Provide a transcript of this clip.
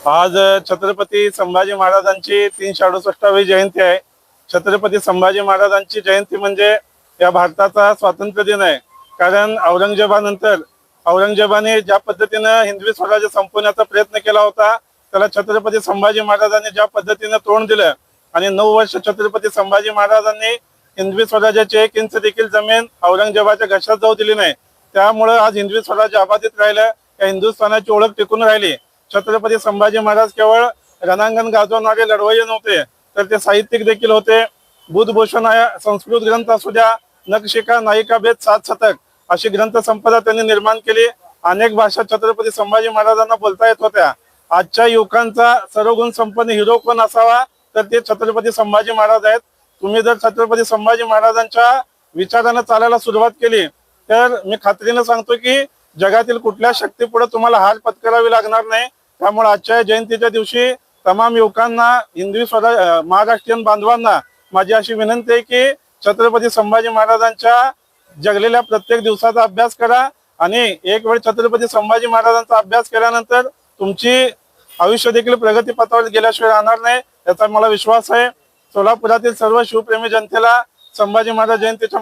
आज छत्रपती संभाजी महाराजांची 368वी जयंती आहे। छत्रपती संभाजी महाराजांची जयंती म्हणजे या भारताचा स्वातंत्र्य दिन आहे। कारण औरंगजेबानंतर औरंगजेबाने ज्या पद्धतीने हिंदवी स्वराज्य संपवण्याचा प्रयत्न केला होता, त्याला छत्रपती संभाजी महाराजांनी ज्या पद्धतीने तोंड दिलं आणि 9 वर्ष छत्रपती संभाजी महाराजांनी हिंदवी स्वराज्याची 1 इंच देखील जमीन औरंगजेबाच्या घशात जाऊ दिली नाही। त्यामुळे आज हिंदवी स्वराज्य अबाधित राहिलं, या हिंदुस्थानाची ओळख टिकून राहिली। छत्रपती संभाजी महाराज केवळ रणांगण गाजवणारे लढवय्ये नव्हते, तर ते साहित्यिक देखील होते। बुधभूषण या संस्कृत ग्रंथ असू द्या, नखशिखा, नायिका भेद, 7 शतक अशी ग्रंथ संपदा त्यांनी निर्माण केली। अनेक भाषा छत्रपती संभाजी महाराजांना बोलता येत होत्या। आजच्या युवकांचा सर्वगुण संपन्न हिरो कोण असावा, तर ते छत्रपती संभाजी महाराज आहेत। तुम्ही जर छत्रपती संभाजी महाराजांच्या विचाराने चालायला सुरुवात केली, तर मी खात्रीने सांगतो की जगातील कुठल्या शक्तीपुढे तुम्हाला हार पत्करावी लागणार नाही। त्यामुळे आजच्या जयंतीच्या दिवशी तमाम युवकांना, हिंदवी स्वराज्य महाराष्ट्रीयन बांधवांना माझी अशी विनंती आहे की छत्रपती संभाजी महाराजांच्या जगलेल्या प्रत्येक दिवसाचा अभ्यास करा आणि एक वेळ छत्रपती संभाजी महाराजांचा अभ्यास केल्यानंतर तुमची आयुष्य देखील प्रगती पथावर गेल्याशिवाय राहणार नाही, याचा मला विश्वास आहे। सोलापुरातील सर्व शिवप्रेमी जनतेला संभाजी महाराज जयंतीच्या